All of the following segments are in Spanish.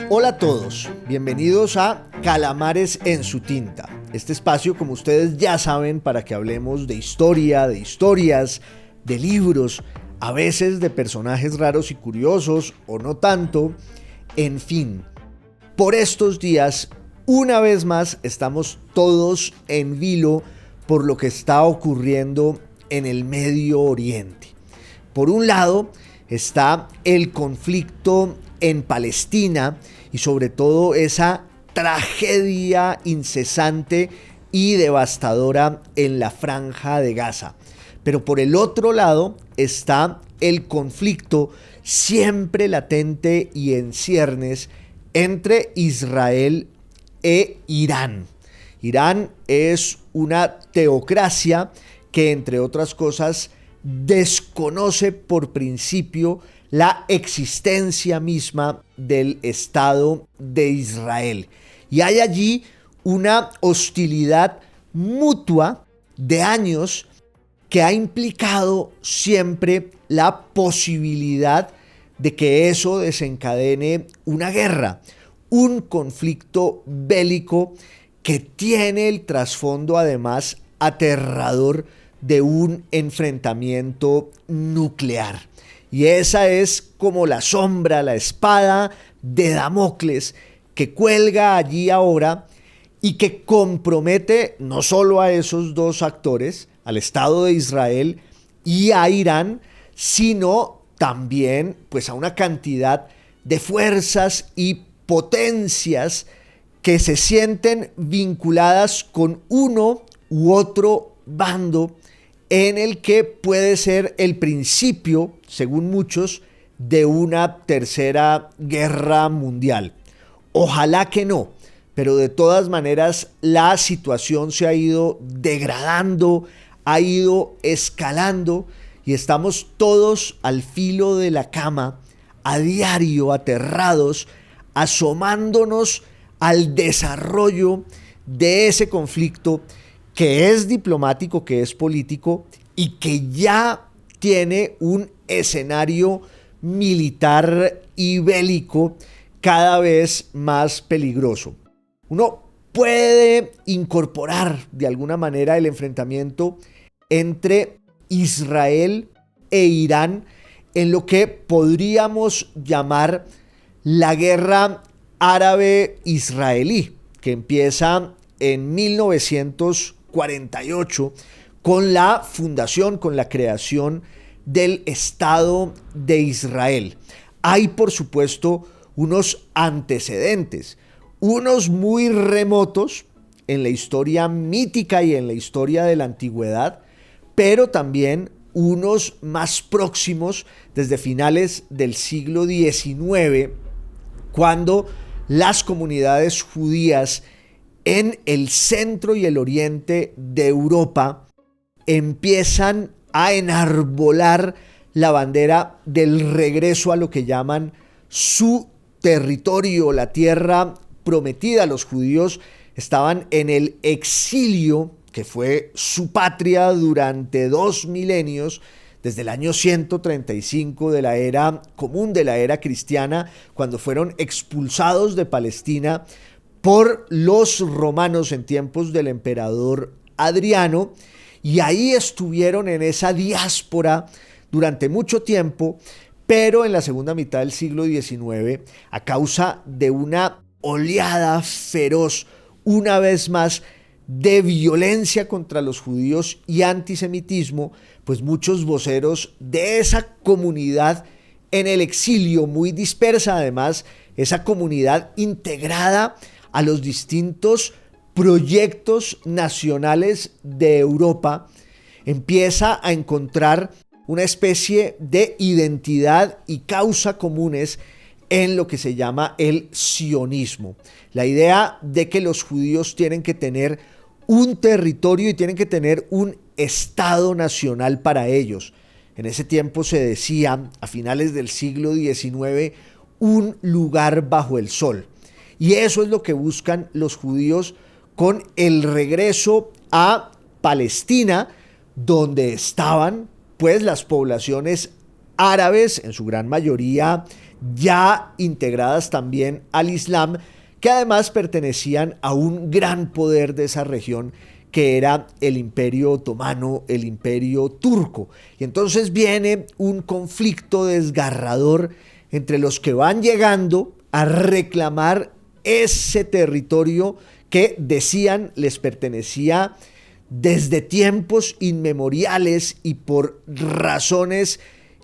Hola a todos, bienvenidos a Calamares en su tinta. Este espacio, como ustedes ya saben, para que hablemos de historia, de historias, de libros, a veces de personajes raros y curiosos, o no tanto, en fin. Por estos días, una vez más, estamos todos en vilo por lo que está ocurriendo en el Medio Oriente. Por un lado, está el conflicto en Palestina y sobre todo esa tragedia incesante y devastadora en la Franja de Gaza. Pero por el otro lado está el conflicto siempre latente y en ciernes entre Israel e Irán. Irán es una teocracia que, entre otras cosas, desconoce por principio la existencia misma del Estado de Israel. Y hay allí una hostilidad mutua de años que ha implicado siempre la posibilidad de que eso desencadene una guerra, un conflicto bélico que tiene el trasfondo además aterrador de un enfrentamiento nuclear. Y esa es como la sombra, la espada de Damocles que cuelga allí ahora y que compromete no solo a esos dos actores, al Estado de Israel y a Irán, sino también pues a una cantidad de fuerzas y potencias que se sienten vinculadas con uno u otro bando, en el que puede ser el principio, según muchos, de una tercera guerra mundial. Ojalá que no, pero de todas maneras la situación se ha ido degradando, ha ido escalando y estamos todos al filo de la cama, a diario, aterrados, asomándonos al desarrollo de ese conflicto que es diplomático, que es político y que ya tiene un escenario militar y bélico cada vez más peligroso. Uno puede incorporar de alguna manera el enfrentamiento entre Israel e Irán en lo que podríamos llamar la guerra árabe-israelí, que empieza en 1948 con la fundación, con la creación del Estado de Israel. Hay, por supuesto, unos antecedentes, unos muy remotos en la historia mítica y en la historia de la antigüedad, pero también unos más próximos desde finales del siglo XIX, cuando las comunidades judías en el centro y el oriente de Europa empiezan a enarbolar la bandera del regreso a lo que llaman su territorio, la tierra prometida. Los judíos estaban en el exilio, que fue su patria durante 2 milenios, desde el año 135 de la era común, de la era cristiana, cuando fueron expulsados de Palestina por los romanos en tiempos del emperador Adriano, y ahí estuvieron en esa diáspora durante mucho tiempo, pero en la segunda mitad del siglo XIX, a causa de una oleada feroz, una vez más, de violencia contra los judíos y antisemitismo, pues muchos voceros de esa comunidad en el exilio, muy dispersa además, esa comunidad integrada a los distintos proyectos nacionales de Europa, empieza a encontrar una especie de identidad y causa comunes en lo que se llama el sionismo. La idea de que los judíos tienen que tener un territorio y tienen que tener un Estado nacional para ellos. En ese tiempo se decía, a finales del siglo XIX, un lugar bajo el sol. Y eso es lo que buscan los judíos con el regreso a Palestina, donde estaban pues las poblaciones árabes, en su gran mayoría ya integradas también al Islam, que además pertenecían a un gran poder de esa región, que era el Imperio Otomano, el Imperio Turco. Y entonces viene un conflicto desgarrador entre los que van llegando a reclamar ese territorio que decían les pertenecía desde tiempos inmemoriales y por razones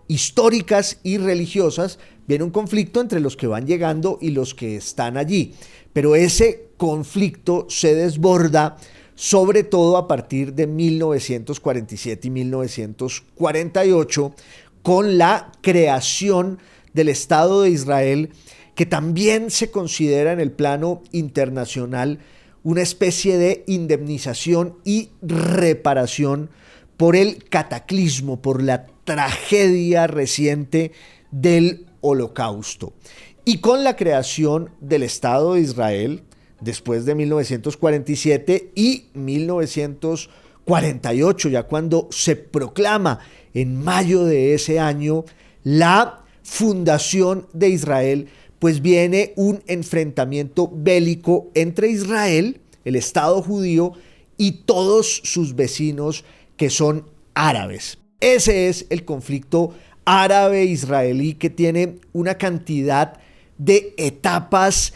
históricas y religiosas. Viene un conflicto entre los que van llegando y los que están allí, pero ese conflicto se desborda sobre todo a partir de 1947 y 1948 con la creación del Estado de Israel, que también se considera en el plano internacional una especie de indemnización y reparación por el cataclismo, por la tragedia reciente del Holocausto. Y con la creación del Estado de Israel, después de 1947 y 1948, ya cuando se proclama en mayo de ese año la fundación de Israel, pues viene un enfrentamiento bélico entre Israel, el Estado judío, y todos sus vecinos que son árabes. Ese es el conflicto árabe-israelí, que tiene una cantidad de etapas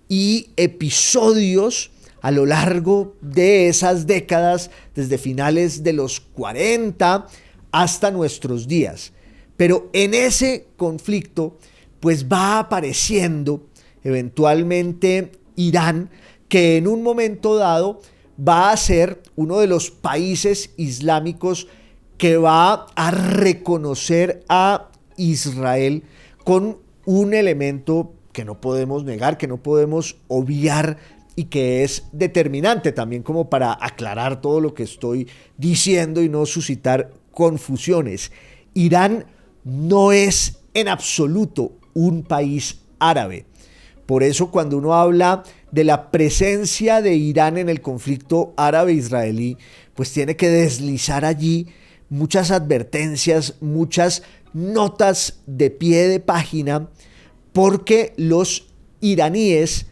y episodios a lo largo de esas décadas, desde finales de los 40 hasta nuestros días. Pero en ese conflicto pues va apareciendo eventualmente Irán, que en un momento dado va a ser uno de los países islámicos que va a reconocer a Israel con un elemento que no podemos negar, que no podemos obviar y que es determinante también como para aclarar todo lo que estoy diciendo y no suscitar confusiones. Irán no es en absoluto un país árabe. Por eso cuando uno habla de la presencia de Irán en el conflicto árabe-israelí, pues tiene que deslizar allí muchas advertencias, muchas notas de pie de página, porque los iraníes,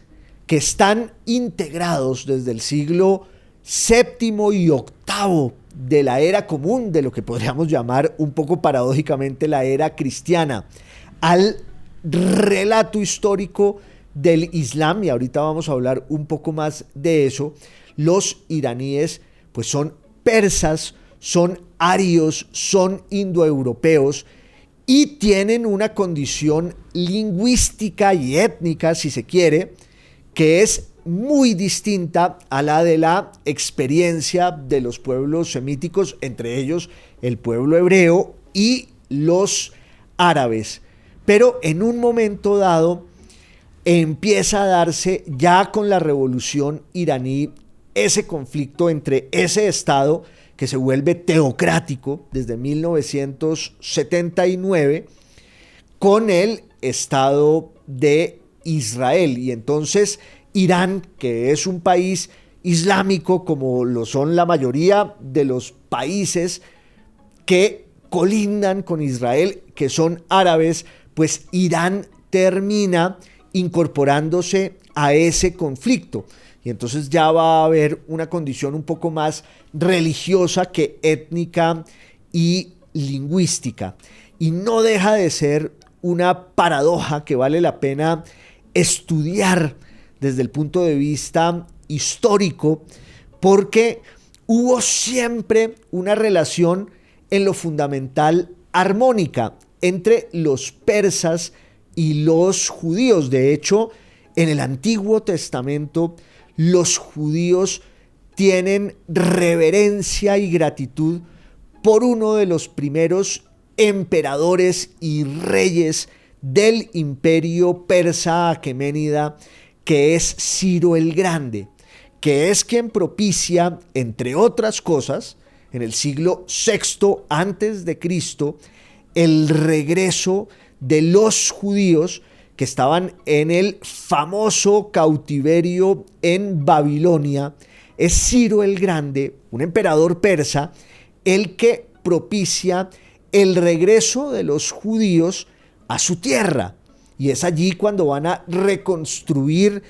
que están integrados desde el siglo VII y VIII de la era común, de lo que podríamos llamar un poco paradójicamente la era cristiana, al relato histórico del Islam, y ahorita vamos a hablar un poco más de eso, los iraníes pues son persas, son arios, son indoeuropeos y tienen una condición lingüística y étnica, si se quiere, que es muy distinta a la de la experiencia de los pueblos semíticos, entre ellos el pueblo hebreo y los árabes. Pero en un momento dado empieza a darse ya con la revolución iraní ese conflicto entre ese estado que se vuelve teocrático desde 1979 con el Estado de Israel. Y entonces Irán, que es un país islámico como lo son la mayoría de los países que colindan con Israel, que son árabes, pues Irán termina incorporándose a ese conflicto. Y entonces ya va a haber una condición un poco más religiosa que étnica y lingüística. Y no deja de ser una paradoja que vale la pena estudiar desde el punto de vista histórico, porque hubo siempre una relación en lo fundamental armónica entre los persas y los judíos. De hecho, en el Antiguo Testamento, los judíos tienen reverencia y gratitud por uno de los primeros emperadores y reyes del imperio persa aqueménida, que es Ciro el Grande, que es quien propicia, entre otras cosas, en el siglo VI antes de Cristo, el regreso de los judíos que estaban en el famoso cautiverio en Babilonia. Es Ciro el Grande, un emperador persa, el que propicia el regreso de los judíos a su tierra. Y es allí cuando van a reconstruir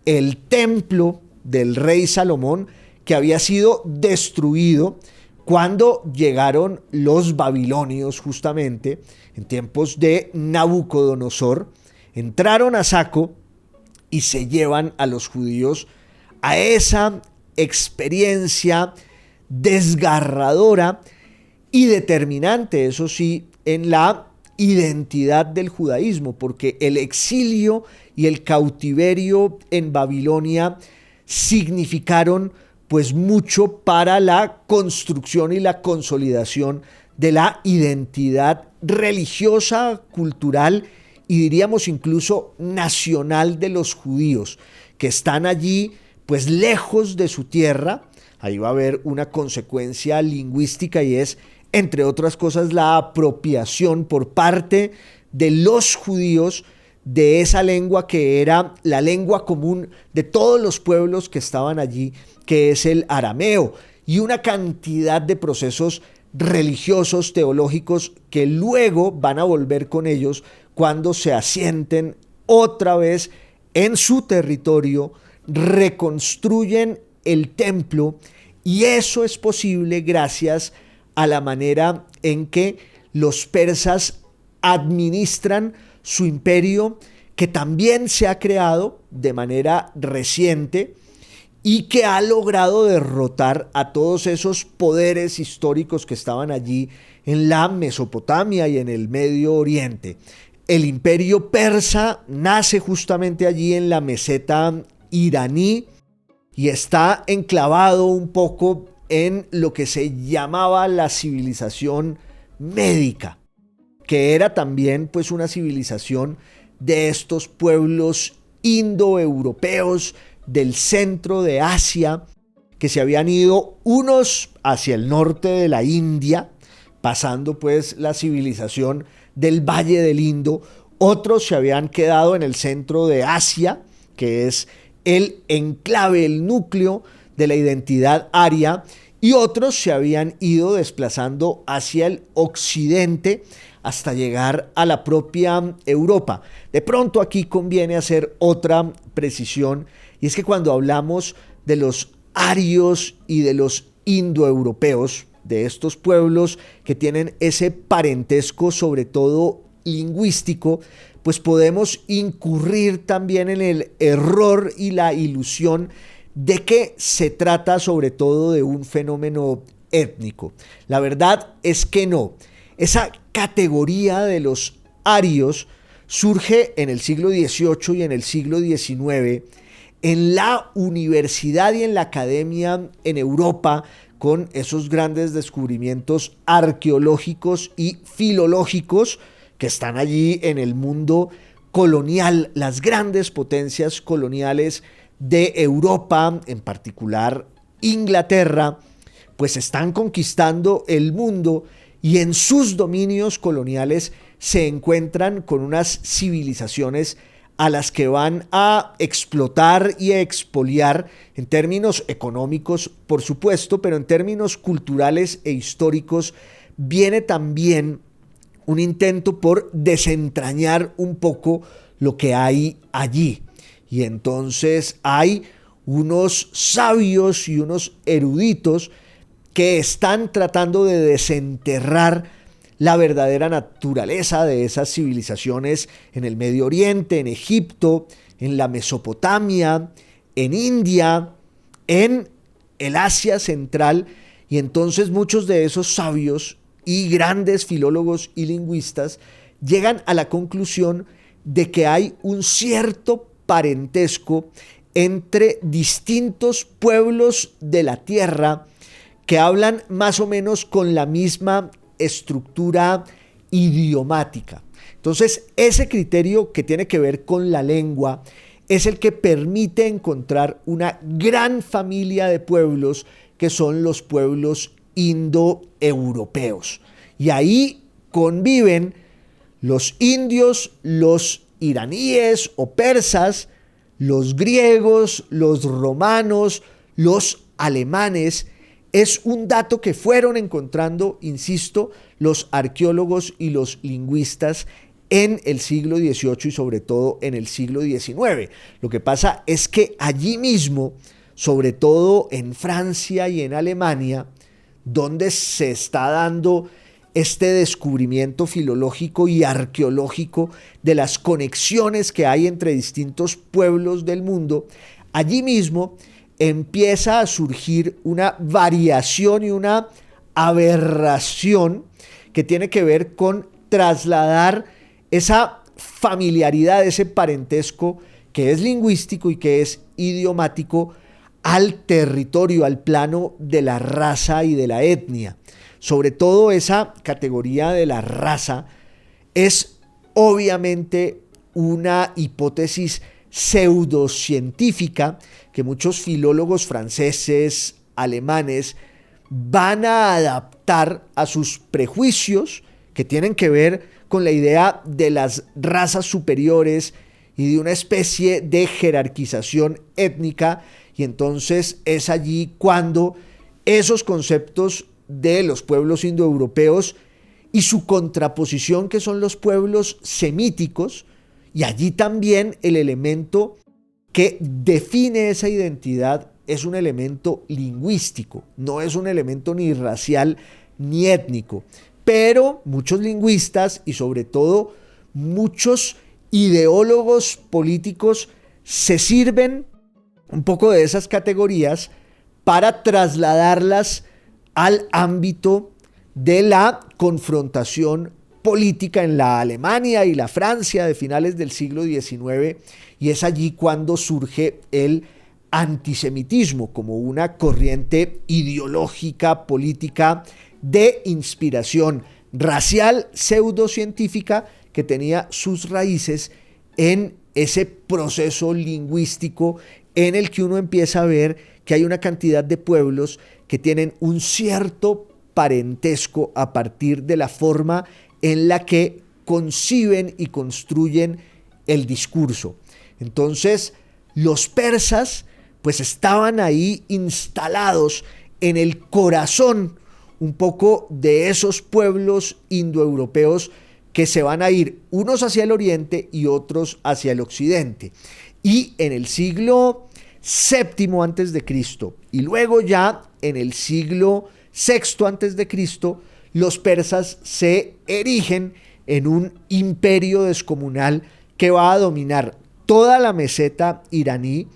el templo del rey Salomón, que había sido destruido cuando llegaron los babilonios, justamente en tiempos de Nabucodonosor. Entraron a saco y se llevan a los judíos a esa experiencia desgarradora y determinante, eso sí, en la identidad del judaísmo, porque el exilio y el cautiverio en Babilonia significaron pues mucho para la construcción y la consolidación de la identidad religiosa, cultural y diríamos incluso nacional de los judíos, que están allí pues lejos de su tierra. Ahí va a haber una consecuencia lingüística y es, entre otras cosas, la apropiación por parte de los judíos de esa lengua que era la lengua común de todos los pueblos que estaban allí, que es el arameo, y una cantidad de procesos religiosos, teológicos, que luego van a volver con ellos cuando se asienten otra vez en su territorio, reconstruyen el templo, y eso es posible gracias a la manera en que los persas administran su imperio, que también se ha creado de manera reciente y que ha logrado derrotar a todos esos poderes históricos que estaban allí en la Mesopotamia y en el Medio Oriente. El imperio persa nace justamente allí en la meseta iraní y está enclavado un poco en lo que se llamaba la civilización médica, que era también pues una civilización de estos pueblos indoeuropeos del centro de Asia, que se habían ido unos hacia el norte de la India, pasando pues la civilización del Valle del Indo, otros se habían quedado en el centro de Asia, que es el enclave, el núcleo de la identidad aria, y otros se habían ido desplazando hacia el occidente hasta llegar a la propia Europa. De pronto aquí conviene hacer otra precisión, y es que cuando hablamos de los arios y de los indoeuropeos, de estos pueblos que tienen ese parentesco sobre todo lingüístico, pues podemos incurrir también en el error y la ilusión de que se trata sobre todo de un fenómeno étnico. La verdad es que no. Esa categoría de los arios surge en el siglo XVIII y en el siglo XIX en la universidad y en la academia en Europa, con esos grandes descubrimientos arqueológicos y filológicos que están allí en el mundo colonial, las grandes potencias coloniales de Europa, en particular Inglaterra, pues están conquistando el mundo y en sus dominios coloniales se encuentran con unas civilizaciones a las que van a explotar y a expoliar en términos económicos, por supuesto, pero en términos culturales e históricos viene también un intento por desentrañar un poco lo que hay allí. Y entonces hay unos sabios y unos eruditos que están tratando de desenterrar la verdadera naturaleza de esas civilizaciones en el Medio Oriente, en Egipto, en la Mesopotamia, en India, en el Asia Central. Y entonces muchos de esos sabios y grandes filólogos y lingüistas llegan a la conclusión de que hay un cierto parentesco entre distintos pueblos de la tierra que hablan más o menos con la misma estructura idiomática. Entonces, ese criterio que tiene que ver con la lengua es el que permite encontrar una gran familia de pueblos que son los pueblos indoeuropeos. Y ahí conviven los indios, los iraníes o persas, los griegos, los romanos, los alemanes. Es un dato que fueron encontrando, insisto, los arqueólogos y los lingüistas en el siglo XVIII y sobre todo en el siglo XIX. Lo que pasa es que allí mismo, sobre todo en Francia y en Alemania, donde se está dando este descubrimiento filológico y arqueológico de las conexiones que hay entre distintos pueblos del mundo, allí mismo empieza a surgir una variación y una aberración que tiene que ver con trasladar esa familiaridad, ese parentesco que es lingüístico y que es idiomático al territorio, al plano de la raza y de la etnia. Sobre todo esa categoría de la raza es obviamente una hipótesis pseudocientífica que muchos filólogos franceses, alemanes, van a adaptar a sus prejuicios que tienen que ver con la idea de las razas superiores y de una especie de jerarquización étnica, y entonces es allí cuando esos conceptos de los pueblos indoeuropeos y su contraposición, que son los pueblos semíticos, y allí también el elemento que define esa identidad es un elemento lingüístico, no es un elemento ni racial ni étnico. Pero muchos lingüistas y sobre todo muchos ideólogos políticos se sirven un poco de esas categorías para trasladarlas al ámbito de la confrontación política en la Alemania y la Francia de finales del siglo XIX, y es allí cuando surge el antisemitismo como una corriente ideológica, política, de inspiración racial pseudocientífica que tenía sus raíces en ese proceso lingüístico en el que uno empieza a ver que hay una cantidad de pueblos que tienen un cierto parentesco a partir de la forma en la que conciben y construyen el discurso. Entonces, los persas pues estaban ahí instalados en el corazón un poco de esos pueblos indoeuropeos que se van a ir unos hacia el oriente y otros hacia el occidente. Y en el siglo VII antes de Cristo y luego ya en el siglo VI antes de Cristo, los persas se erigen en un imperio descomunal que va a dominar toda la meseta iraní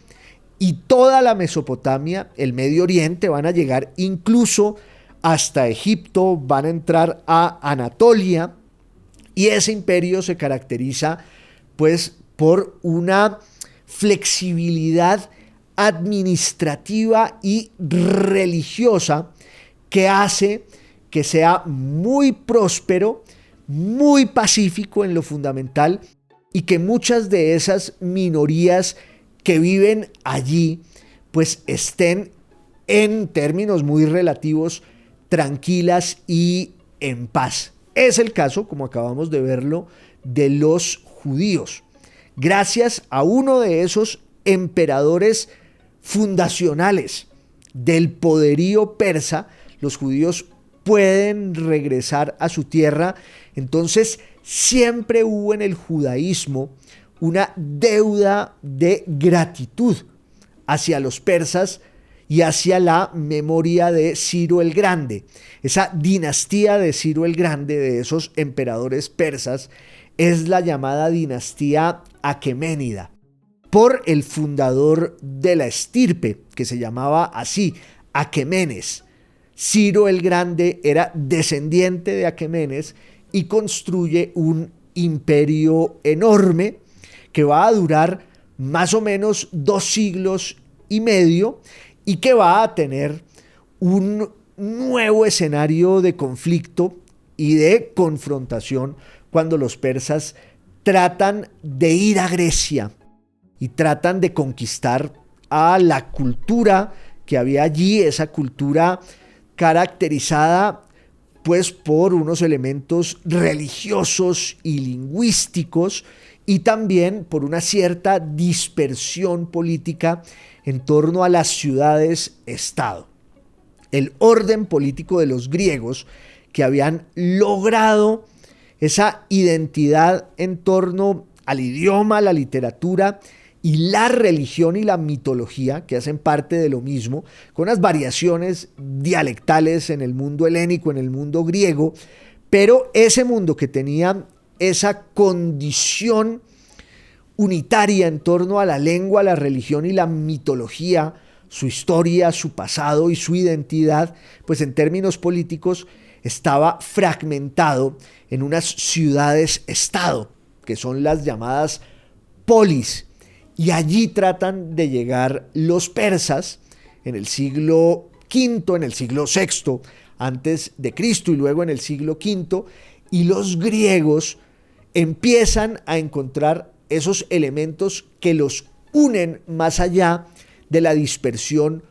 y toda la Mesopotamia, el Medio Oriente, van a llegar incluso hasta Egipto, van a entrar a Anatolia, y ese imperio se caracteriza pues por una flexibilidad administrativa y religiosa que hace que sea muy próspero, muy pacífico en lo fundamental, y que muchas de esas minorías que viven allí pues estén en términos muy relativos tranquilas y en paz. Es el caso, como acabamos de verlo, de los judíos. Gracias a uno de esos emperadores fundacionales del poderío persa, los judíos pueden regresar a su tierra. Entonces, siempre hubo en el judaísmo una deuda de gratitud hacia los persas y hacia la memoria de Ciro el Grande. Esa dinastía de Ciro el Grande, de esos emperadores persas, es la llamada dinastía aqueménida, por el fundador de la estirpe, que se llamaba así, Aquemenes. Ciro el Grande era descendiente de Aquemenes y construye un imperio enorme que va a durar más o menos 2 siglos y medio y que va a tener un nuevo escenario de conflicto y de confrontación cuando los persas tratan de ir a Grecia y tratan de conquistar a la cultura que había allí, esa cultura caracterizada pues por unos elementos religiosos y lingüísticos, y también por una cierta dispersión política en torno a las ciudades-estado. El orden político de los griegos, que habían logrado esa identidad en torno al idioma, la literatura y la religión y la mitología, que hacen parte de lo mismo, con unas variaciones dialectales en el mundo helénico, en el mundo griego, pero ese mundo que tenía esa condición unitaria en torno a la lengua, la religión y la mitología, su historia, su pasado y su identidad, pues en términos políticos estaba fragmentado en unas ciudades-estado, que son las llamadas polis, y allí tratan de llegar los persas en el siglo V, en el siglo VI antes de Cristo y luego en el siglo V, y los griegos empiezan a encontrar esos elementos que los unen más allá de la dispersión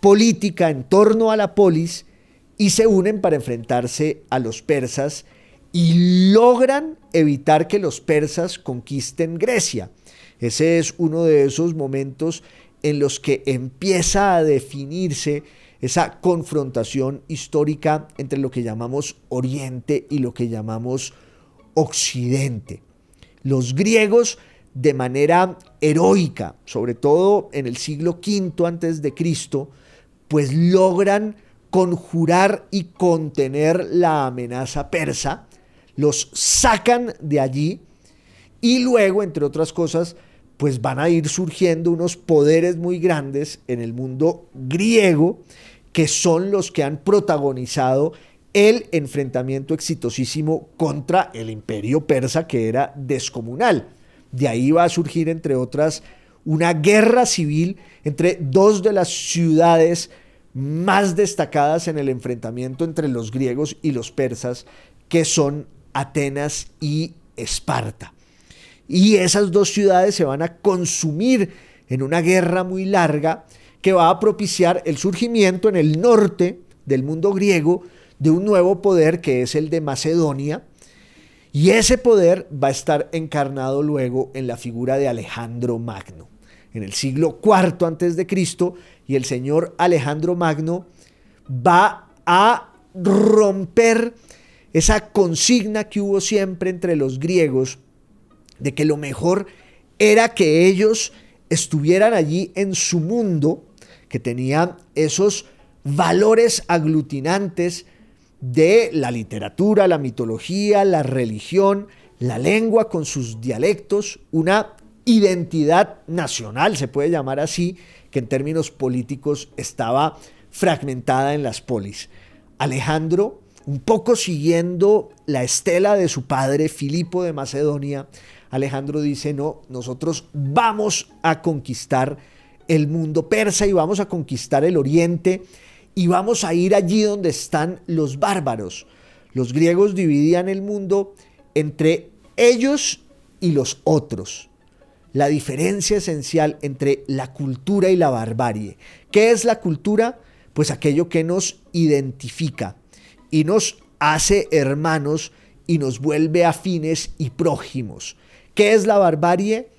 política en torno a la polis y se unen para enfrentarse a los persas y logran evitar que los persas conquisten Grecia. Ese es uno de esos momentos en los que empieza a definirse esa confrontación histórica entre lo que llamamos Oriente y lo que llamamos Occidente. Los griegos, de manera heroica, sobre todo en el siglo V antes de Cristo, pues logran conjurar y contener la amenaza persa, los sacan de allí y luego, entre otras cosas, pues van a ir surgiendo unos poderes muy grandes en el mundo griego que son los que han protagonizado el enfrentamiento exitosísimo contra el imperio persa, que era descomunal. De ahí va a surgir, entre otras, una guerra civil entre dos de las ciudades más destacadas en el enfrentamiento entre los griegos y los persas, que son Atenas y Esparta. Y esas dos ciudades se van a consumir en una guerra muy larga que va a propiciar el surgimiento en el norte del mundo griego de un nuevo poder que es el de Macedonia, y ese poder va a estar encarnado luego en la figura de Alejandro Magno. En el siglo IV antes de Cristo, y el señor Alejandro Magno va a romper esa consigna que hubo siempre entre los griegos de que lo mejor era que ellos estuvieran allí en su mundo, que tenía esos valores aglutinantes de la literatura, la mitología, la religión, la lengua con sus dialectos, una identidad nacional, se puede llamar así, que en términos políticos estaba fragmentada en las polis. Alejandro, un poco siguiendo la estela de su padre Filipo de Macedonia, Alejandro dice: no, nosotros vamos a conquistar el mundo persa y vamos a conquistar el Oriente y vamos a ir allí donde están los bárbaros. Los griegos dividían el mundo entre ellos y los otros. La diferencia esencial entre la cultura y la barbarie. ¿Qué es la cultura? Pues aquello que nos identifica y nos hace hermanos y nos vuelve afines y prójimos. ¿Qué es la barbarie?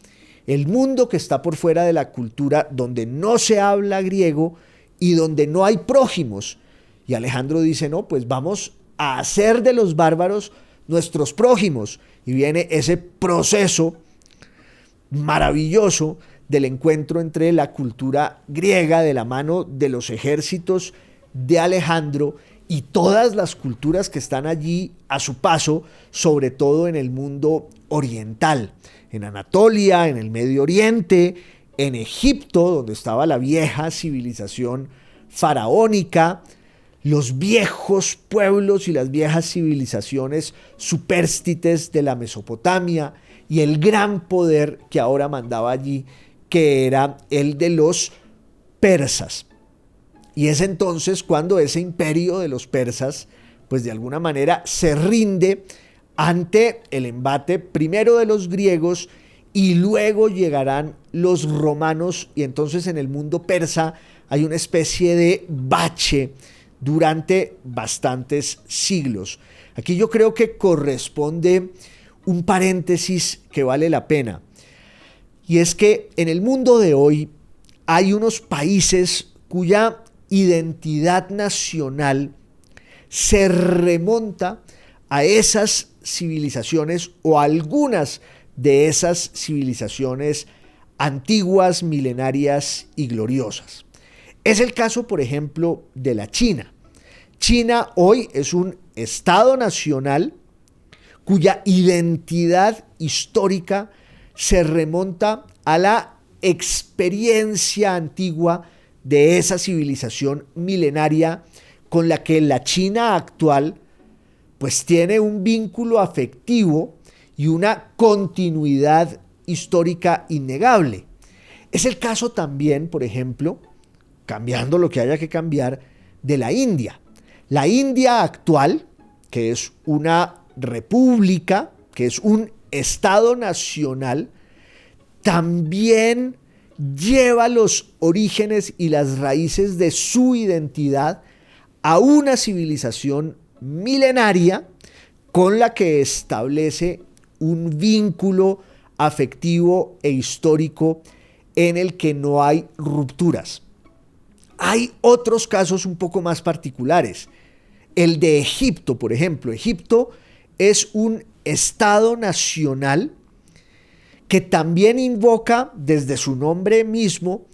El mundo que está por fuera de la cultura, donde no se habla griego y donde no hay prójimos. Y Alejandro dice: no, pues vamos a hacer de los bárbaros nuestros prójimos. Y viene ese proceso maravilloso del encuentro entre la cultura griega de la mano de los ejércitos de Alejandro y todas las culturas que están allí a su paso, sobre todo en el mundo oriental, en Anatolia, en el Medio Oriente, en Egipto, donde estaba la vieja civilización faraónica, los viejos pueblos y las viejas civilizaciones supérstites de la Mesopotamia y el gran poder que ahora mandaba allí, que era el de los persas. Y es entonces cuando ese imperio de los persas, pues de alguna manera se rinde ante el embate primero de los griegos y luego llegarán los romanos, y entonces en el mundo persa hay una especie de bache durante bastantes siglos. Aquí yo creo que corresponde un paréntesis que vale la pena, y es que en el mundo de hoy hay unos países cuya identidad nacional se remonta a esas civilizaciones o algunas de esas civilizaciones antiguas, milenarias y gloriosas. Es el caso, por ejemplo, de la China. China hoy es un Estado nacional cuya identidad histórica se remonta a la experiencia antigua de esa civilización milenaria con la que la China actual pues tiene un vínculo afectivo y una continuidad histórica innegable. Es el caso también, por ejemplo, cambiando lo que haya que cambiar, de la India. La India actual, que es una república, que es un Estado nacional, también lleva los orígenes y las raíces de su identidad a una civilización milenaria con la que establece un vínculo afectivo e histórico en el que no hay rupturas. Hay otros casos un poco más particulares. El de Egipto, por ejemplo. Egipto es un Estado nacional que también invoca desde su nombre mismo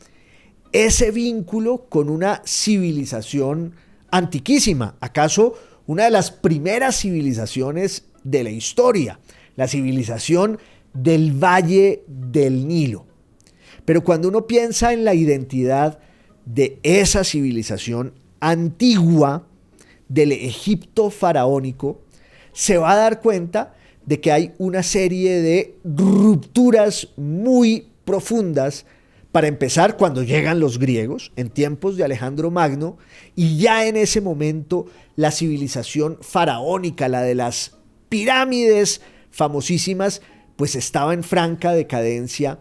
ese vínculo con una civilización antiquísima, acaso una de las primeras civilizaciones de la historia, la civilización del Valle del Nilo. Pero cuando uno piensa en la identidad de esa civilización antigua, del Egipto faraónico, se va a dar cuenta de que hay una serie de rupturas muy profundas. Para empezar, cuando llegan los griegos, en tiempos de Alejandro Magno, y ya en ese momento la civilización faraónica, la de las pirámides famosísimas, pues estaba en franca decadencia,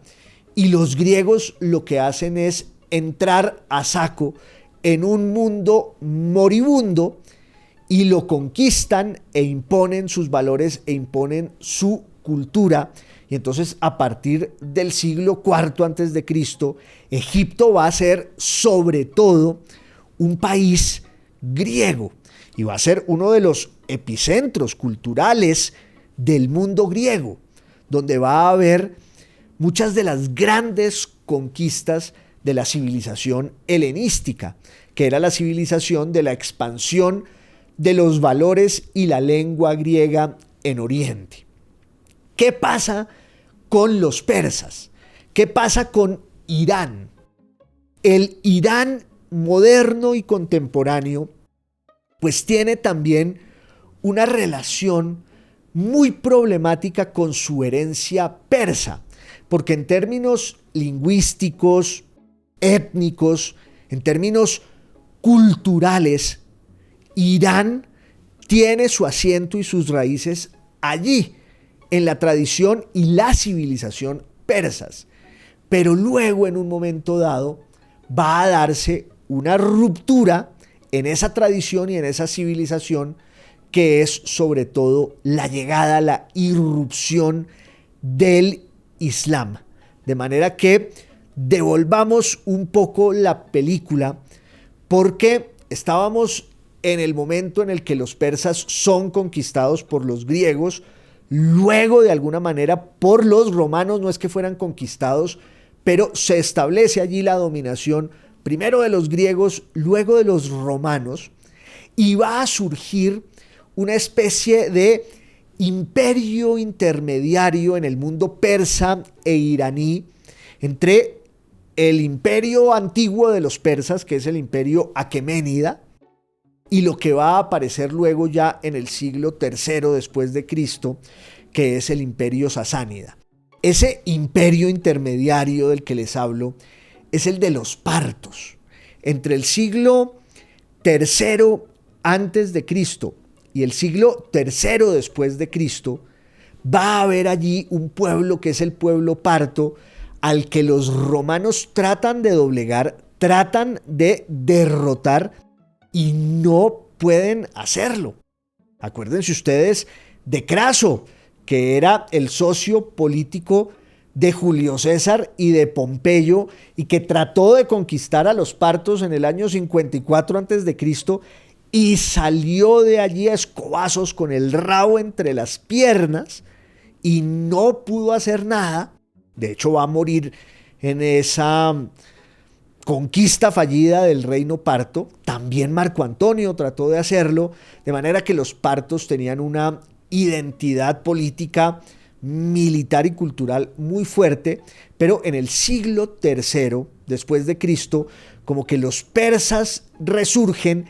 y los griegos lo que hacen es entrar a saco en un mundo moribundo y lo conquistan e imponen sus valores e imponen su cultura. Y entonces a partir del siglo IV antes de Cristo, Egipto va a ser sobre todo un país griego y va a ser uno de los epicentros culturales del mundo griego, donde va a haber muchas de las grandes conquistas de la civilización helenística, que era la civilización de la expansión de los valores y la lengua griega en Oriente. ¿Qué pasa con los persas? ¿Qué pasa con Irán? El Irán moderno y contemporáneo pues tiene también una relación muy problemática con su herencia persa, porque en términos lingüísticos, étnicos, en términos culturales, Irán tiene su asiento y sus raíces allí, en la tradición y la civilización persas. Pero luego, en un momento dado, va a darse una ruptura en esa tradición y en esa civilización, que es sobre todo la llegada, la irrupción del Islam. De manera que devolvamos un poco la película, porque estábamos en el momento en el que los persas son conquistados por los griegos, luego de alguna manera por los romanos. No es que fueran conquistados, pero se establece allí la dominación primero de los griegos, luego de los romanos, y va a surgir una especie de imperio intermediario en el mundo persa e iraní entre el imperio antiguo de los persas, que es el imperio aqueménida, y lo que va a aparecer luego ya en el siglo III después de Cristo, que es el imperio sasánida. Ese imperio intermediario del que les hablo es el de los partos. Entre el siglo III antes de Cristo y el siglo III después de Cristo, va a haber allí un pueblo que es el pueblo parto, al que los romanos tratan de doblegar, tratan de derrotar y no pueden hacerlo. Acuérdense ustedes de Craso, que era el socio político de Julio César y de Pompeyo, y que trató de conquistar a los partos en el año 54 a.C. y salió de allí a escobazos con el rabo entre las piernas y no pudo hacer nada. De hecho, va a morir en esa conquista fallida del reino parto. También Marco Antonio trató de hacerlo, de manera que los partos tenían una identidad política, militar y cultural muy fuerte, pero en el siglo III después de Cristo, como que los persas resurgen,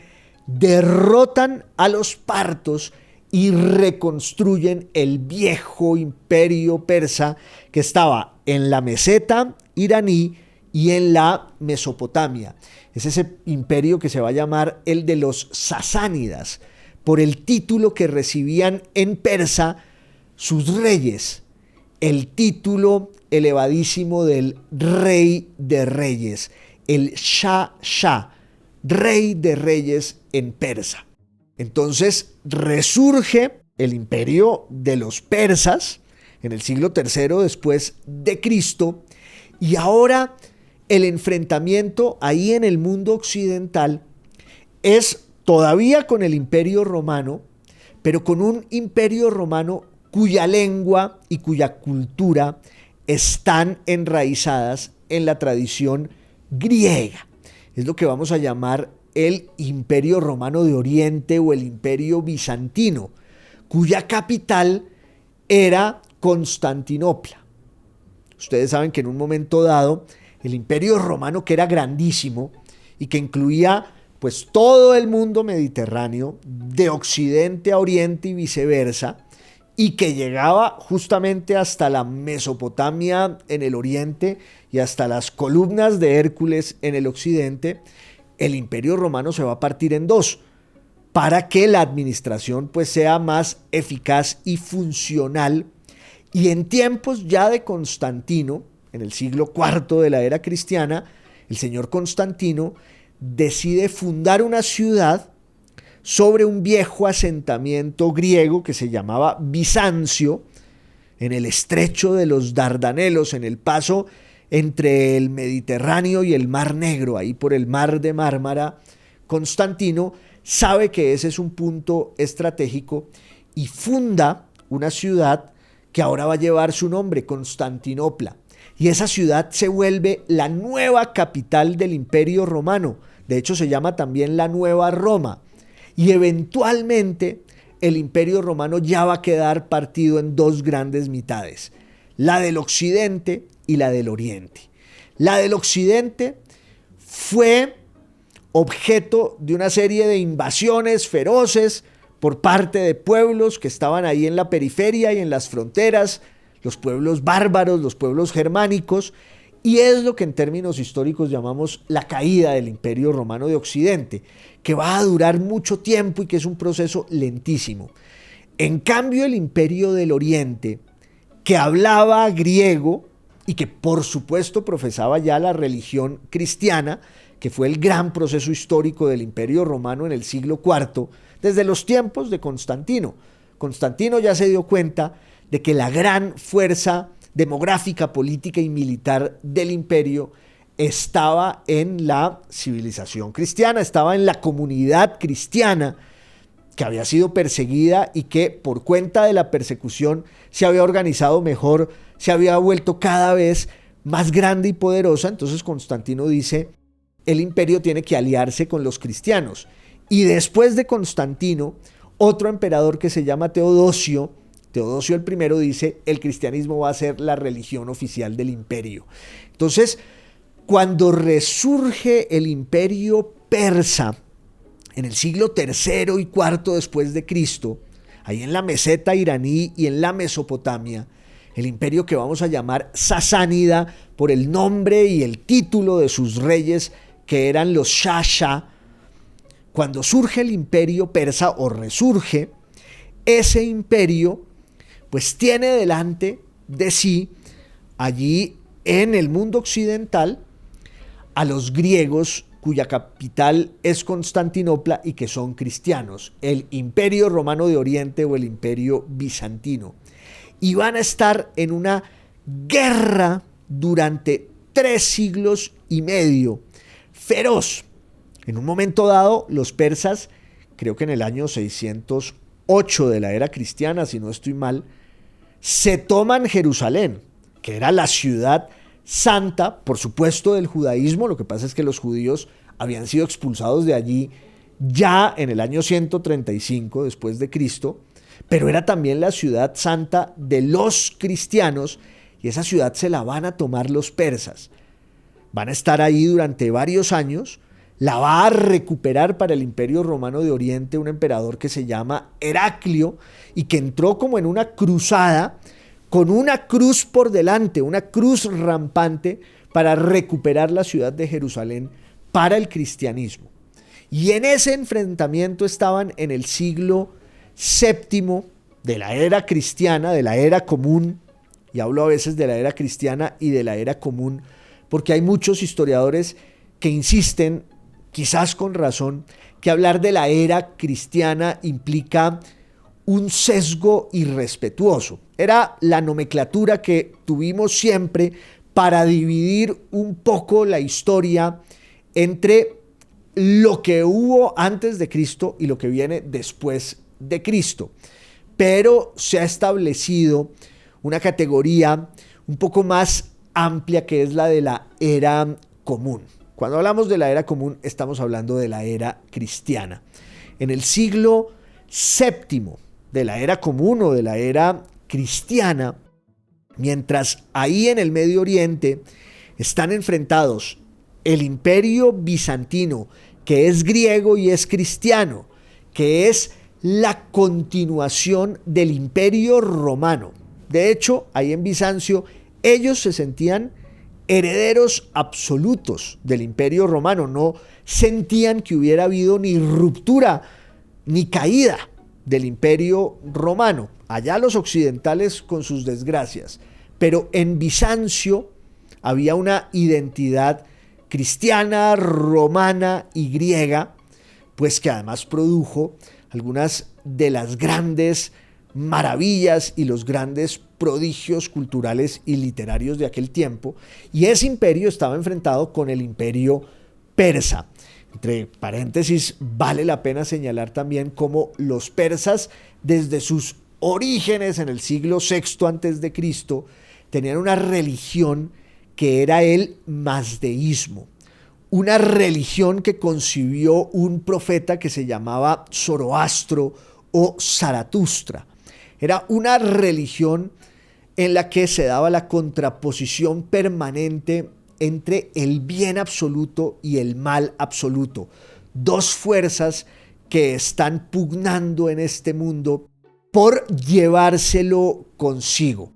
derrotan a los partos y reconstruyen el viejo imperio persa que estaba en la meseta iraní y en la Mesopotamia. Es ese imperio que se va a llamar el de los sasánidas, por el título que recibían en persa sus reyes, el título elevadísimo del rey de reyes, el Shah, rey de reyes en persa. Entonces resurge el imperio de los persas en el siglo III después de Cristo, y ahora el enfrentamiento ahí en el mundo occidental es todavía con el imperio romano, pero con un imperio romano cuya lengua y cuya cultura están enraizadas en la tradición griega. Es lo que vamos a llamar el Imperio Romano de Oriente o el Imperio Bizantino, cuya capital era Constantinopla. Ustedes saben que en un momento dado el Imperio Romano, que era grandísimo y que incluía pues todo el mundo mediterráneo, de occidente a oriente y viceversa, y que llegaba justamente hasta la Mesopotamia en el oriente y hasta las columnas de Hércules en el occidente, el Imperio Romano se va a partir en dos para que la administración pues sea más eficaz y funcional. Y en tiempos ya de Constantino, en el siglo IV de la era cristiana, el señor Constantino decide fundar una ciudad sobre un viejo asentamiento griego que se llamaba Bizancio, en el estrecho de los Dardanelos, en el paso entre el Mediterráneo y el Mar Negro, ahí por el Mar de Mármara. Constantino sabe que ese es un punto estratégico y funda una ciudad que ahora va a llevar su nombre, Constantinopla. Y esa ciudad se vuelve la nueva capital del Imperio Romano. De hecho, se llama también la Nueva Roma. Y eventualmente el Imperio Romano ya va a quedar partido en dos grandes mitades, la del Occidente y la del Oriente. La del Occidente fue objeto de una serie de invasiones feroces por parte de pueblos que estaban ahí en la periferia y en las fronteras, los pueblos bárbaros, los pueblos germánicos, y es lo que en términos históricos llamamos la caída del Imperio Romano de Occidente, que va a durar mucho tiempo y que es un proceso lentísimo. En cambio, el Imperio del Oriente, que hablaba griego y que por supuesto profesaba ya la religión cristiana, que fue el gran proceso histórico del Imperio Romano en el siglo IV, desde los tiempos de Constantino. Constantino ya se dio cuenta de que la gran fuerza demográfica, política y militar del imperio estaba en la civilización cristiana, estaba en la comunidad cristiana que había sido perseguida y que por cuenta de la persecución se había organizado mejor, se había vuelto cada vez más grande y poderosa. Entonces Constantino dice, el imperio tiene que aliarse con los cristianos. Y después de Constantino, otro emperador que se llama Teodosio I dice, el cristianismo va a ser la religión oficial del imperio. Entonces, cuando resurge el imperio persa en el siglo III y IV después de Cristo, ahí en la meseta iraní y en la Mesopotamia, el imperio que vamos a llamar sasánida por el nombre y el título de sus reyes, que eran los Shah, cuando surge el imperio persa o resurge, ese imperio pues tiene delante de sí, allí en el mundo occidental, a los griegos cuya capital es Constantinopla y que son cristianos, el Imperio Romano de Oriente o el Imperio Bizantino. Y van a estar en una guerra durante 3 siglos y medio, feroz. En un momento dado, los persas, creo que en el año 608 de la era cristiana, si no estoy mal, se toman Jerusalén, que era la ciudad santa, por supuesto, del judaísmo. Lo que pasa es que los judíos habían sido expulsados de allí ya en el año 135 después de Cristo, pero era también la ciudad santa de los cristianos, y esa ciudad se la van a tomar los persas. Van a estar ahí durante varios años. La va a recuperar para el Imperio Romano de Oriente un emperador que se llama Heraclio y que entró como en una cruzada con una cruz por delante, una cruz rampante para recuperar la ciudad de Jerusalén para el cristianismo. Y en ese enfrentamiento estaban en el siglo VII de la era cristiana, de la era común, y hablo a veces de la era cristiana y de la era común, porque hay muchos historiadores que insisten, quizás con razón, que hablar de la era cristiana implica un sesgo irrespetuoso. Era la nomenclatura que tuvimos siempre para dividir un poco la historia entre lo que hubo antes de Cristo y lo que viene después de Cristo. Pero se ha establecido una categoría un poco más amplia, que es la de la era común. Cuando hablamos de la era común, estamos hablando de la era cristiana. En el siglo VII de la era común o de la era cristiana, mientras ahí en el Medio Oriente están enfrentados el Imperio Bizantino, que es griego y es cristiano, que es la continuación del Imperio Romano. De hecho, ahí en Bizancio, ellos se sentían herederos absolutos del Imperio Romano. No sentían que hubiera habido ni ruptura ni caída del Imperio Romano. Allá los occidentales con sus desgracias. Pero en Bizancio había una identidad cristiana, romana y griega, pues que además produjo algunas de las grandes maravillas y los grandes prodigios culturales y literarios de aquel tiempo, y ese imperio estaba enfrentado con el imperio persa. Entre paréntesis, vale la pena señalar también cómo los persas, desde sus orígenes en el siglo VI antes de Cristo, tenían una religión que era el mazdeísmo, una religión que concibió un profeta que se llamaba Zoroastro o Zaratustra. Era una religión en la que se daba la contraposición permanente entre el bien absoluto y el mal absoluto. Dos fuerzas que están pugnando en este mundo por llevárselo consigo.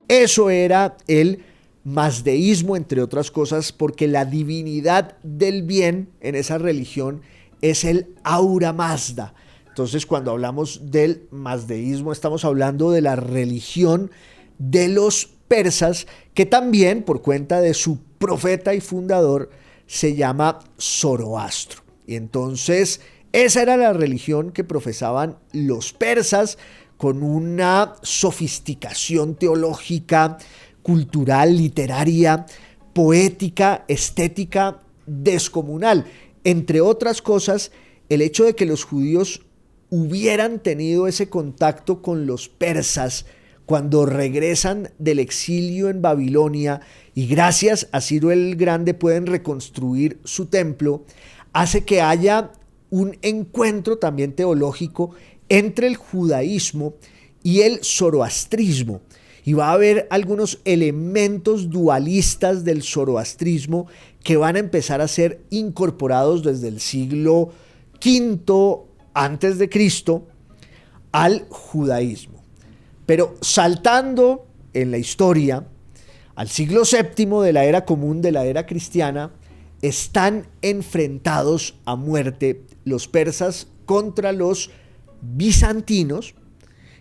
Eso era el mazdeísmo, entre otras cosas, porque la divinidad del bien en esa religión es el Ahura Mazda. Entonces, cuando hablamos del mazdeísmo, estamos hablando de la religión de los persas, que también, por cuenta de su profeta y fundador, se llama Zoroastro. Y entonces, esa era la religión que profesaban los persas, con una sofisticación teológica, cultural, literaria, poética, estética descomunal. Entre otras cosas, el hecho de que los judíos hubieran tenido ese contacto con los persas cuando regresan del exilio en Babilonia y gracias a Ciro el Grande pueden reconstruir su templo, hace que haya un encuentro también teológico entre el judaísmo y el zoroastrismo. Y va a haber algunos elementos dualistas del zoroastrismo que van a empezar a ser incorporados desde el siglo V antes de Cristo al judaísmo. Pero saltando en la historia al siglo VII de la era común, de la era cristiana, están enfrentados a muerte los persas contra los bizantinos.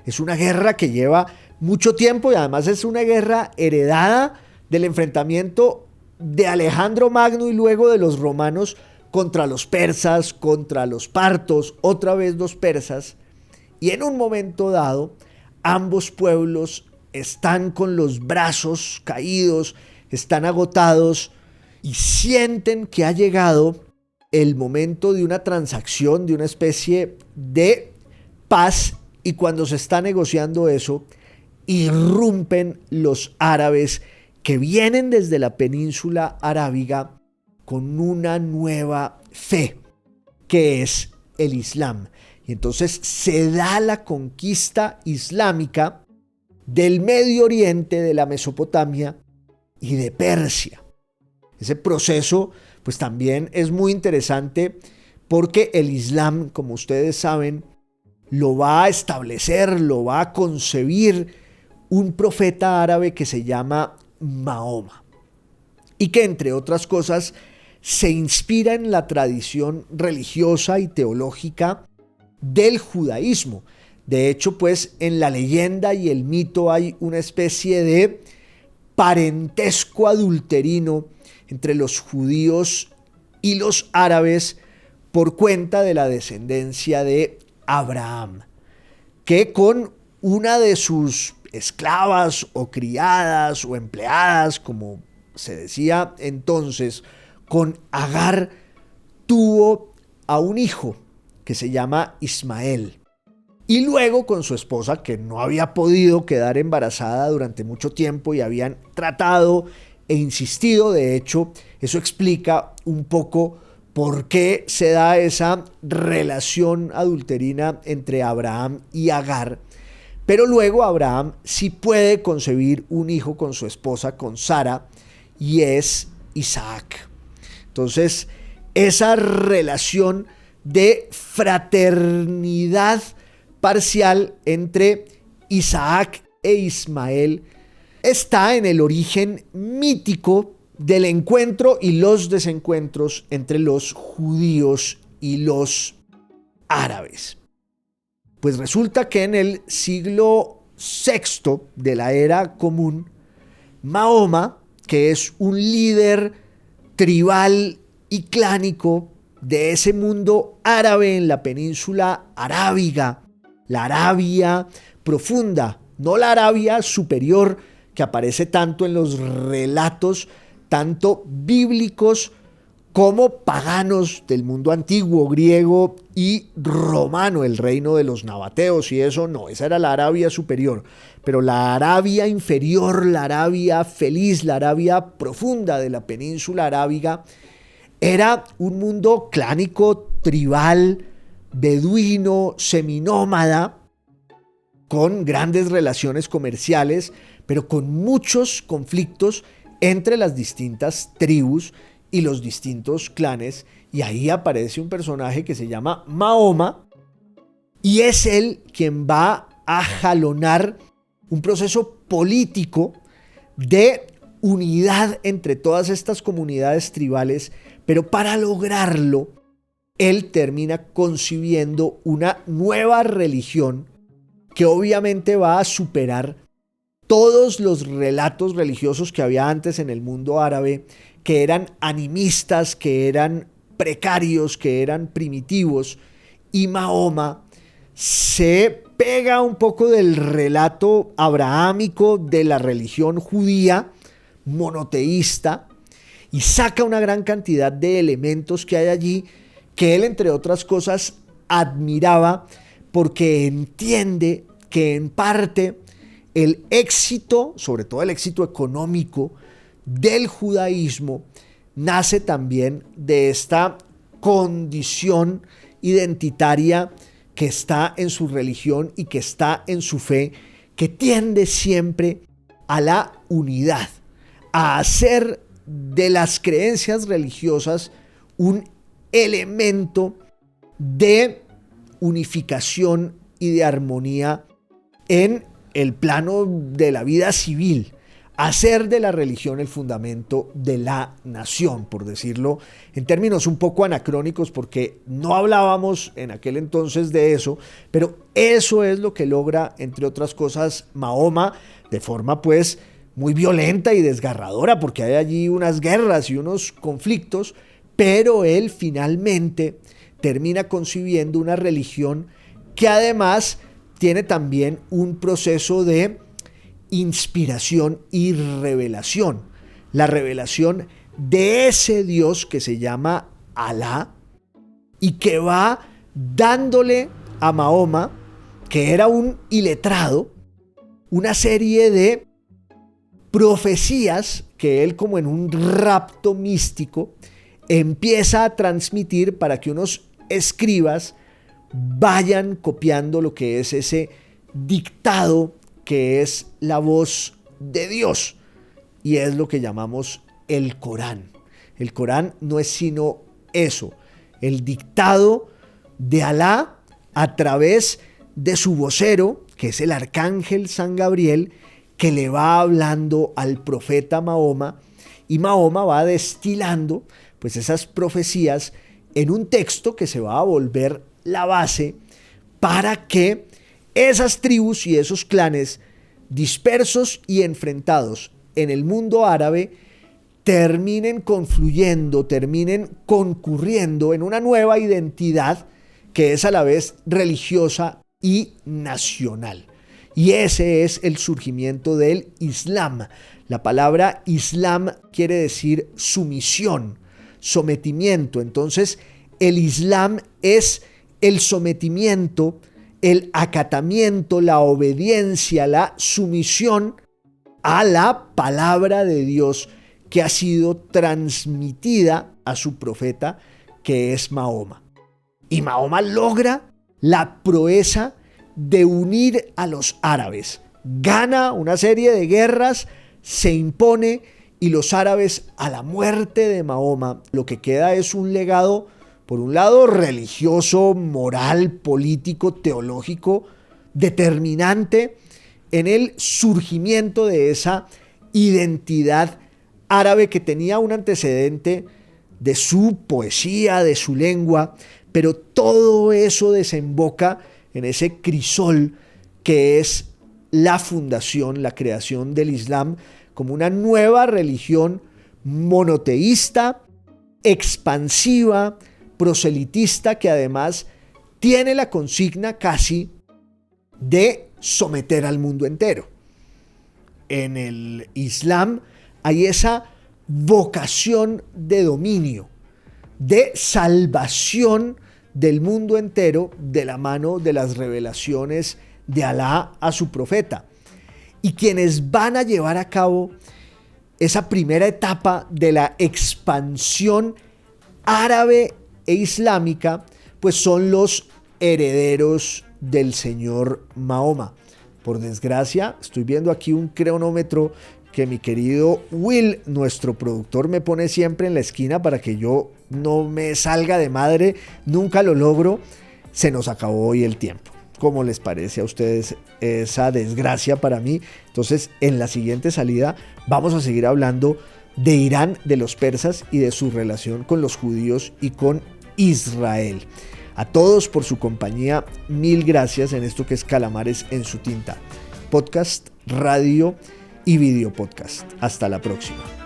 Es una guerra que lleva mucho tiempo y además es una guerra heredada del enfrentamiento de Alejandro Magno y luego de los romanos contra los persas, contra los partos, otra vez los persas. Y en un momento dado, ambos pueblos están con los brazos caídos, están agotados y sienten que ha llegado el momento de una transacción, de una especie de paz, y cuando se está negociando eso, irrumpen los árabes que vienen desde la península arábiga con una nueva fe, que es el Islam. Y entonces se da la conquista islámica del Medio Oriente, de la Mesopotamia y de Persia. Ese proceso pues también es muy interesante porque el Islam, como ustedes saben, lo va a establecer, lo va a concebir un profeta árabe que se llama Mahoma, y que entre otras cosas se inspira en la tradición religiosa y teológica del judaísmo. De hecho, pues en la leyenda y el mito hay una especie de parentesco adulterino entre los judíos y los árabes por cuenta de la descendencia de Abraham, que con una de sus esclavas o criadas o empleadas, como se decía entonces, con Agar, tuvo a un hijo que se llama Ismael. Y luego con su esposa, que no había podido quedar embarazada durante mucho tiempo y habían tratado e insistido. De hecho, eso explica un poco por qué se da esa relación adulterina entre Abraham y Agar. Pero luego Abraham sí puede concebir un hijo con su esposa, con Sara, y es Isaac. Entonces, esa relación de fraternidad parcial entre Isaac e Ismael está en el origen mítico del encuentro y los desencuentros entre los judíos y los árabes. Pues resulta que en el siglo VI de la era común, Mahoma, que es un líder tribal y clánico de ese mundo árabe en la península arábiga, la Arabia profunda, no la Arabia superior que aparece tanto en los relatos, tanto bíblicos como paganos del mundo antiguo, griego y romano, el reino de los nabateos y eso no, esa era la Arabia superior. Pero la Arabia inferior, la Arabia feliz, la Arabia profunda de la península arábiga, era un mundo clánico, tribal, beduino, seminómada, con grandes relaciones comerciales, pero con muchos conflictos entre las distintas tribus y los distintos clanes. Y ahí aparece un personaje que se llama Mahoma, y es él quien va a jalonar un proceso político de unidad entre todas estas comunidades tribales, pero para lograrlo, él termina concibiendo una nueva religión que obviamente va a superar todos los relatos religiosos que había antes en el mundo árabe, que eran animistas, que eran precarios, que eran primitivos, y Mahoma se pega un poco del relato abrahámico de la religión judía monoteísta y saca una gran cantidad de elementos que hay allí que él, entre otras cosas, admiraba porque entiende que en parte el éxito, sobre todo el éxito económico del judaísmo, nace también de esta condición identitaria que está en su religión y que está en su fe, que tiende siempre a la unidad, a hacer de las creencias religiosas un elemento de unificación y de armonía en el plano de la vida civil, hacer de la religión el fundamento de la nación, por decirlo en términos un poco anacrónicos, porque no hablábamos en aquel entonces de eso, pero eso es lo que logra, entre otras cosas, Mahoma, de forma pues muy violenta y desgarradora, porque hay allí unas guerras y unos conflictos, pero él finalmente termina concibiendo una religión que además tiene también un proceso de inspiración y revelación. La revelación de ese Dios que se llama Alá, y que va dándole a Mahoma, que era un iletrado, una serie de profecías que él, como en un rapto místico, empieza a transmitir para que unos escribas vayan copiando lo que es ese dictado que es la voz de Dios, y es lo que llamamos el Corán. El Corán no es sino eso, el dictado de Alá a través de su vocero, que es el arcángel San Gabriel, que le va hablando al profeta Mahoma, y Mahoma va destilando pues esas profecías en un texto que se va a volver la base para que esas tribus y esos clanes dispersos y enfrentados en el mundo árabe terminen confluyendo, terminen concurriendo en una nueva identidad que es a la vez religiosa y nacional. Y ese es el surgimiento del Islam. La palabra Islam quiere decir sumisión, sometimiento. Entonces, el Islam es el sometimiento, el acatamiento, la obediencia, la sumisión a la palabra de Dios que ha sido transmitida a su profeta, que es Mahoma. Y Mahoma logra la proeza de unir a los árabes. Gana una serie de guerras, se impone, y los árabes, a la muerte de Mahoma, lo que queda es un legado, por un lado, religioso, moral, político, teológico, determinante en el surgimiento de esa identidad árabe que tenía un antecedente de su poesía, de su lengua, pero todo eso desemboca en ese crisol que es la fundación, la creación del Islam como una nueva religión monoteísta, expansiva, proselitista, que además tiene la consigna casi de someter al mundo entero. En el Islam hay esa vocación de dominio, de salvación del mundo entero de la mano de las revelaciones de Alá a su profeta. Y quienes van a llevar a cabo esa primera etapa de la expansión árabe e islámica, pues son los herederos del señor Mahoma. Por desgracia, estoy viendo aquí un cronómetro que mi querido Will, nuestro productor, me pone siempre en la esquina para que yo no me salga de madre, nunca lo logro. Se nos acabó hoy el tiempo. ¿Cómo les parece a ustedes esa desgracia para mí? Entonces, en la siguiente salida vamos a seguir hablando de Irán, de los persas y de su relación con los judíos y con Israel. A todos por su compañía, mil gracias en esto que es Calamares en su tinta. Podcast, radio y video podcast. Hasta la próxima.